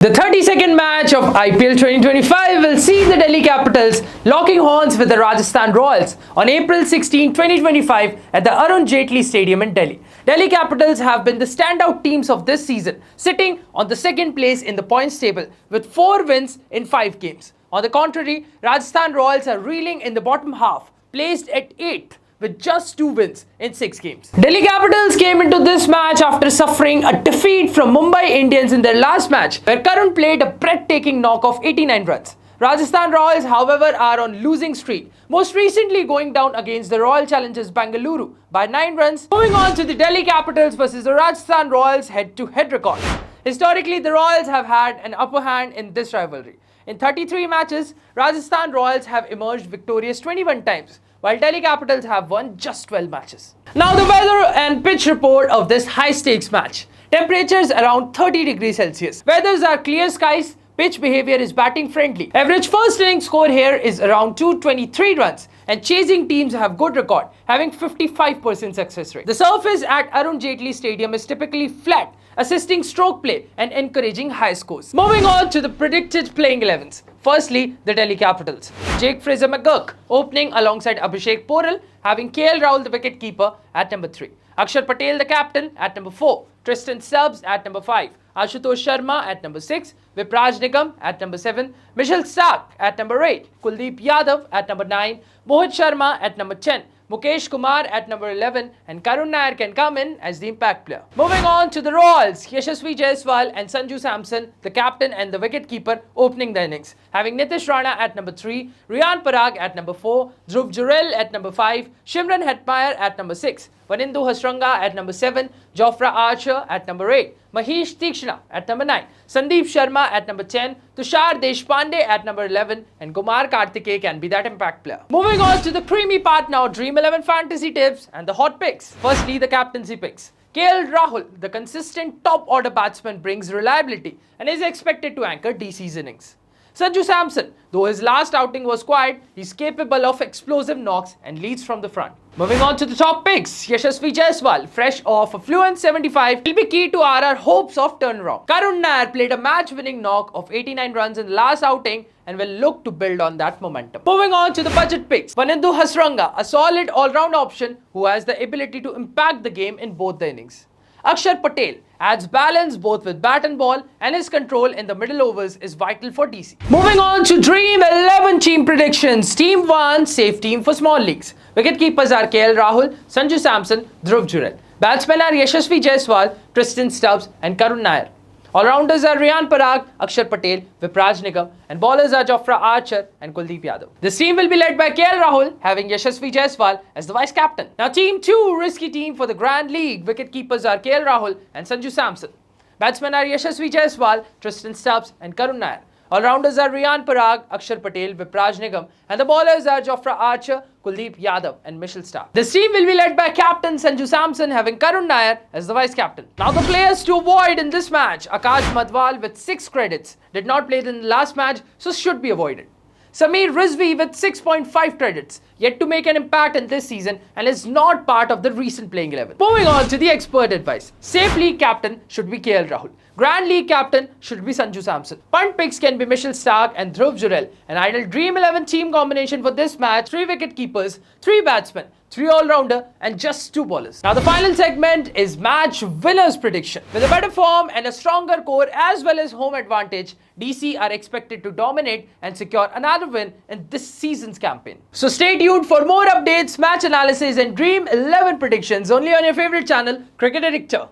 The 32nd match of IPL 2025 will see the Delhi Capitals locking horns with the Rajasthan Royals on April 16, 2025 at the Arun Jaitley Stadium in Delhi. Delhi Capitals have been the standout teams of this season, sitting on the second place in the points table with 4 wins in 5 games. On the contrary, Rajasthan Royals are reeling in the bottom half, placed at 8th with just 2 wins in 6 games. Delhi Capitals came into this match after suffering a defeat from Mumbai Indians in their last match, where Karun played a breathtaking knock of 89 runs. Rajasthan Royals, however, are on losing streak, most recently going down against the Royal Challengers Bengaluru by 9 runs. Moving on to the Delhi Capitals versus the Rajasthan Royals head-to-head record. Historically, the Royals have had an upper hand in this rivalry. In 33 matches, Rajasthan Royals have emerged victorious 21 times, while Delhi Capitals have won just 12 matches. Now the weather and pitch report of this high-stakes match. Temperatures around 30 degrees Celsius. Weathers are clear skies. Pitch behavior is batting friendly. Average first inning score here is around 223 runs, and chasing teams have good record, having 55% success rate. The surface at Arun Jaitley Stadium is typically flat, assisting stroke play and encouraging high scores. Moving on to the predicted playing 11s. Firstly, the Delhi Capitals. Jake Fraser McGurk opening alongside Abhishek Porel, having KL Rahul the wicketkeeper at number 3. Akshar Patel the captain at number 4. Tristan Stubbs at number 5. Ashutosh Sharma at number 6. Vipraj Nigam at number 7. Mitchell Starc at number 8. Kuldeep Yadav at number 9. Mohit Sharma at number 10. Mukesh Kumar at number 11, and Karun Nair can come in as the impact player. Moving on to the Royals, Yashasvi Jaiswal and Sanju Samson, the captain and the wicketkeeper, opening the innings, having Nitish Rana at number 3, Riyan Parag at number 4, Dhruv Jurel at number 5, Shimran Hetmeyer at number 6, Vanindu Hasranga at number 7, Jofra Archer at number 8, Mahesh Tikshna at number 9, Sandeep Sharma at number 10, Tushar Deshpande at number 11, and Kumar Karthikeyan can be that impact player. Moving on to the creamy part now, Dream 11 fantasy tips and the hot picks. Firstly, the captaincy picks. KL Rahul, the consistent top order batsman, brings reliability and is expected to anchor DC's innings. Sanju Samson, though his last outing was quiet, he's capable of explosive knocks and leads from the front. Moving on to the top picks, Yashasvi Jaiswal, fresh off a fluent 75, will be key to RR hopes of turnaround. Karun Nair played a match-winning knock of 89 runs in the last outing and will look to build on that momentum. Moving on to the budget picks, Vanindu Hasranga, a solid all-round option who has the ability to impact the game in both the innings. Akshar Patel adds balance both with bat and ball, and his control in the middle overs is vital for DC. Moving on to Dream 11 team predictions. Team 1, safe team for small leagues. Wicketkeepers are KL Rahul, Sanju Samson, Dhruv Jurel. Batsmen are Yashasvi Jaiswal, Tristan Stubbs, and Karun Nair. All-rounders are Riyan Parag, Akshar Patel, Vipraj Nigam, and bowlers are Jofra Archer and Kuldeep Yadav. This team will be led by KL Rahul, having Yashasvi Jaiswal as the vice-captain. Now Team 2, risky team for the Grand League. Wicket-keepers are KL Rahul and Sanju Samson. Batsmen are Yashasvi Jaiswal, Tristan Stubbs, and Karun Nair. All-rounders are Riyan Parag, Akshar Patel, Vipraj Nigam, and the bowlers are Jofra Archer, Kuldeep Yadav, and Mitchell Starc. This team will be led by captain Sanju Samson, having Karun Nair as the vice-captain. Now the players to avoid in this match, Akash Madhwal with 6 credits, did not play in the last match, so should be avoided. Sameer Rizvi with 6.5 credits, yet to make an impact in this season and is not part of the recent playing 11. Moving on to the expert advice. Safe league captain should be KL Rahul. Grand League captain should be Sanju Samson. Punt picks can be Mitchell Starc and Dhruv Jurel. An ideal Dream 11 team combination for this match, 3 wicket keepers, 3 batsmen, 3 all-rounder, and just 2 bowlers. Now the final segment is match winners prediction. With a better form and a stronger core as well as home advantage, DC are expected to dominate and secure another win in this season's campaign. So stay tuned for more updates, match analysis, and Dream 11 predictions only on your favorite channel, Cricket Addictor.